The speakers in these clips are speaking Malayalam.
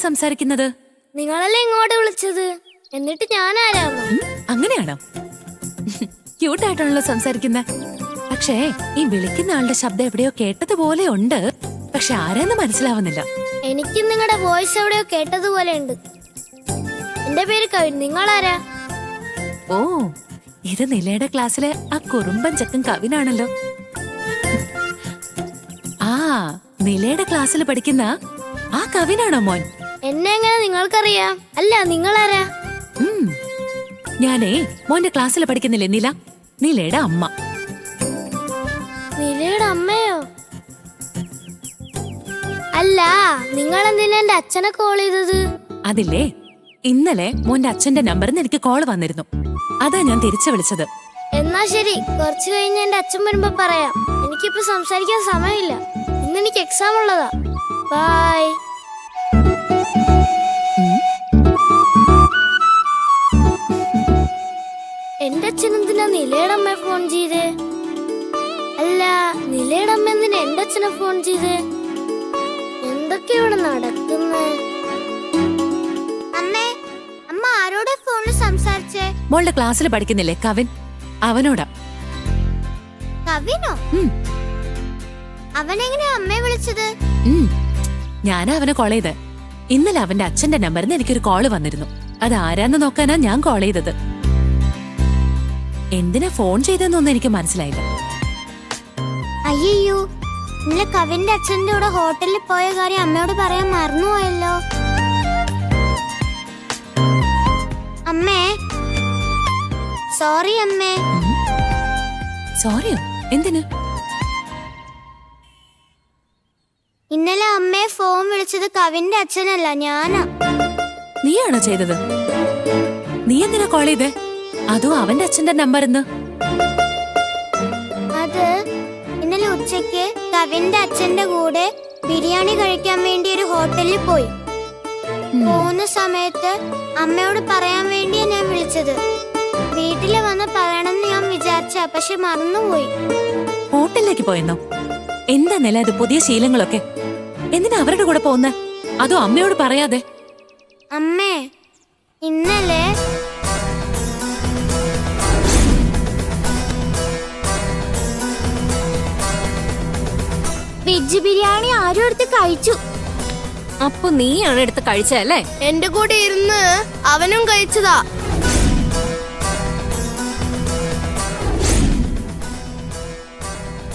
സംസാരിക്കുന്നത്? നിങ്ങളല്ലേ ഇങ്ങോട്ട് വിളിച്ചത്, എന്നിട്ട് ഞാൻ ആരാണ്? അങ്ങനെയാണോ? ക്യൂട്ടായിട്ടാണല്ലോ സംസാരിക്കുന്നത്. പക്ഷേ ഈ വിളിക്കുന്ന ആളുടെ ശബ്ദം എവിടെയോ കേട്ടതുപോലെ ഉണ്ട്. പക്ഷെ ആരാന്ന് മനസ്സിലാവുന്നില്ല. എനിക്ക് നിങ്ങളുടെ വോയിസ് എവിടെയോ കേട്ടതുപോലെ ഉണ്ട്. എന്റെ പേര് കവിൻ. നിങ്ങളാരാ? ഓ, ഇത് നിലയുടെ ക്ലാസ്സിലെ ആ കുറുമ്പൻ ചക്കൻ കവിനാണല്ലോ. ആ, നിലയുടെ ക്ലാസ്സിൽ പഠിക്കുന്ന ആ കവിനാണോ മോൻ? എന്നെ എങ്ങനെ നിങ്ങൾക്കറിയാം? അല്ല, നിങ്ങളാരാ? ഞാനേ മോന്റെ ക്ലാസ്സിൽ പഠിക്കുന്നില്ലേ നില, നിലയുടെ അമ്മ. നിലയുടെ അമ്മയോ? അല്ല, നിങ്ങൾ എന്തിനാ എന്റെ അച്ഛനെ കോൾ ചെയ്തത്? അതില്ലേ, ഇന്നലെ മോന്റെ അച്ഛന്റെ നമ്പറിൽ എനിക്ക് കോള് വന്നിരുന്നു. അതാ ഞാൻ തിരിച്ചു വിളിച്ചത്. എന്നാ ശരി, കുറച്ചു കഴിഞ്ഞ് എന്റെ അച്ഛൻ വരുമ്പോ പറയാം. എനിക്കിപ്പോ സംസാരിക്കാൻ സമയമില്ല. ഇന്ന് എനിക്ക് എക്സാം ഉള്ളതാ. ബൈ. എന്റെ അച്ഛൻ എന്തിനാ നിലയുടെ അമ്മയെ ഫോൺ ചെയ്തേ? അല്ല, നിലയുടെ അമ്മ എന്തിനാ എന്റെ അച്ഛനെ ഫോൺ ചെയ്തേ? എന്തൊക്കെ ഇവിടെ നടക്കുന്നേ? അമ്മേ, അമ്മ ആരോടെ ഫോണിൽ സംസാരിച്ചേ? മോളുടെ ക്ലാസ്സിൽ പഠിക്കുന്നില്ലേ കവിൻ, അവനോടാ. കവിനോ? അവനെങ്ങനെയാ അമ്മയെ വിളിച്ചത്? ഞാനാ അവനെ കോൾ ചെയ്ത്. ഇന്നലെ അവന്റെ അച്ഛന്റെ നമ്പറിൽ നിന്ന് എനിക്കൊരു കോള് വന്നിരുന്നു. അത് ആരാന്ന് നോക്കാനാ ഞാൻ കോൾ ചെയ്തത്. എന്തിനാ ഫോൺ ചെയ്തെന്നൊന്നും എനിക്ക് മനസ്സിലായില്ല. അയ്യോ, ഇന്നലെ കവിന്റെ അച്ഛന്റെ കൂടെ ഹോട്ടലിൽ പോയ കാര്യം അമ്മയോട് പറയാൻ മറന്നുപോയല്ലോ. അമ്മേ, സോറി അമ്മേ. സോറിയോ? എന്തിന്? ഇന്നലെ അമ്മയെ ഫോൺ വിളിച്ചത് കവിന്റെ അച്ഛനല്ല, ഞാനാ. നീയാണോ ചെയ്തത്? നീ എന്തിനാ കോൾ ചെയ്തേ? അതും അവന്റെ അച്ഛന്റെ നമ്പറിന്ന്. അത് ഇന്നലെ ഉച്ചയ്ക്ക് കവിന്റെ അച്ഛന്റെ കൂടെ ബിരിയാണി കഴിക്കാൻ വേണ്ടി ഒരു ഹോട്ടലിൽ പോയി. പോകുന്ന സമയത്ത് അമ്മയോട് പറയാൻ വേണ്ടിയാ ഞാൻ വിളിച്ചത്. വീട്ടില് വന്ന് പറയണമെന്ന് ഞാൻ വിചാരിച്ച, പക്ഷെ മറന്നുപോയി. ഹോട്ടലിലേക്ക് പോയെന്നോ? എന്താ നില അത് പുതിയ ശീലങ്ങളൊക്കെ? എന്തിനാ അവരുടെ കൂടെ പോകുന്ന? അതോ അമ്മയോട് പറയാതെ? അമ്മേ, ഇന്നലെ വെജ് ബിരിയാണി ആരും എടുത്ത് കഴിച്ചു. അപ്പൊ നീയാണ് എടുത്ത് കഴിച്ചല്ലേ? എന്റെ കൂടെ ഇരുന്ന് അവനും കഴിച്ചതാ.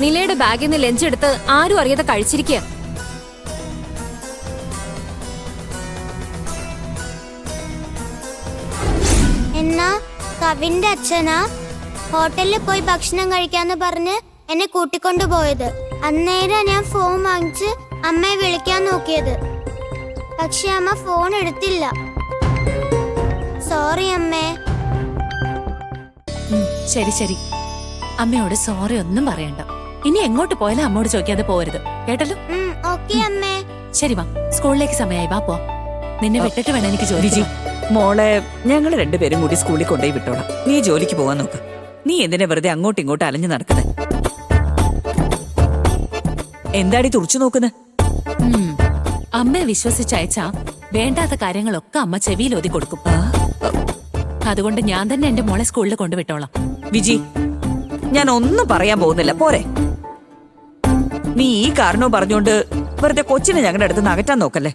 നിലയുടെ ബാഗിൽ നിന്ന് ലഞ്ച് എടുത്ത് ആരും അറിയാതെ കഴിച്ചിരിക്കുക. എന്നാ കവിന്റെ അച്ഛനാ ഹോട്ടലിൽ പോയി ഭക്ഷണം കഴിക്കാന്ന് പറഞ്ഞ് എന്നെ കൂട്ടിക്കൊണ്ടുപോയത്. അന്നേരം ഞാൻ ഫോൺ വാങ്ങിച്ച് അമ്മയെ വിളിക്കാൻ നോക്കിയത്. പക്ഷെ അമ്മ ഫോൺ എടുത്തില്ല. സോറി അമ്മേ. ശരി ശരി, അമ്മയോട് സോറി ഒന്നും പറയണ്ട. ഇനി എങ്ങോട്ട് പോയാലും അമ്മോട് ചോദിക്കാതെ പോരുത്, കേട്ടല്ലോ? ഓക്കേ അമ്മേ. ശരി വാ, സ്കൂളിലേക്ക് സമയമായി. വാ പോ. നിന്നെ വിട്ടിട്ട് വേണം എനിക്ക് ജോലി. മോളെ, ഞങ്ങൾ രണ്ടുപേരും കൂടി സ്കൂളിൽ കൊണ്ടുപോയി വിട്ടോളാം. നീ ജോലിക്ക് പോവാൻ നോക്ക്. നീ എന്തിനാ വെറുതെ അങ്ങോട്ടും ഇങ്ങോട്ടും അലഞ്ഞു നടക്കുന്നത്? എന്താടി തുറച്ചു നോക്കുന്നത്? അമ്മയെ വിശ്വസിച്ചയച്ചാ വേണ്ടാത്ത കാര്യങ്ങളൊക്കെ അമ്മ ചെവിയിൽ ഒതുക്കി കൊടുക്കും. അതുകൊണ്ട് ഞാൻ തന്നെ എന്റെ മോളെ സ്കൂളിൽ കൊണ്ടുവിട്ടോളാം. വിജി, ഞാൻ ഒന്നും പറയാൻ പോകുന്നില്ല, പോരെ? നീ ഈ കാരണവും പറഞ്ഞോണ്ട് വെറുതെ കൊച്ചിനെ ഞങ്ങളുടെ അടുത്ത് അകറ്റാൻ നോക്കല്ലേ.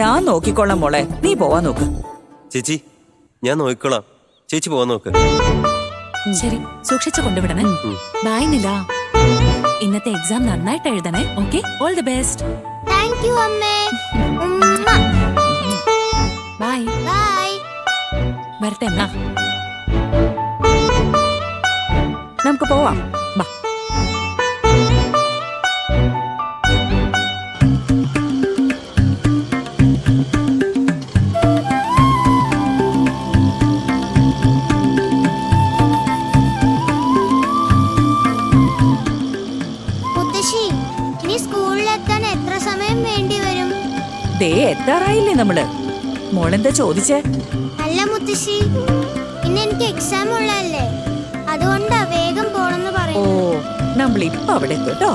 ഞാൻ നോക്കിക്കോളാം മോളെ, നീ പോവാൻ നോക്ക്. ചേച്ചി, ഞാൻ നോക്കിക്കോളാം. ചേച്ചി പോവാൻ നോക്ക്. ശരി, സൂക്ഷിച്ചു കൊണ്ടുവിടണേ. ബൈ നില. ഇന്നത്തെ എക്സാം നന്നായിട്ട് എഴുതണേ. Okay, all the best. Thank you അമ്മേ. ബൈ. ബൈ. വരട്ടെ എന്നാ. നമുക്ക് പോവാം. ബാ. മുത്തശ്ശി, ഇനി സ്കൂളിലെത്താൻ എത്ര സമയം വേണ്ടി വരും? ദേ എത്താറായില്ലേ നമ്മള്. മോളെന്താ ചോദിച്ചേ? അല്ല മുത്തശ്ശി, ഇന്ന് എനിക്ക് എക്സാം ഉള്ളതല്ലേ, അതുകൊണ്ടാ വേഗം പോണെന്ന് ഓ, പറയുന്നത്. നമ്മൾ ഇപ്പൊ അവിടെ എത്തും കേട്ടോ.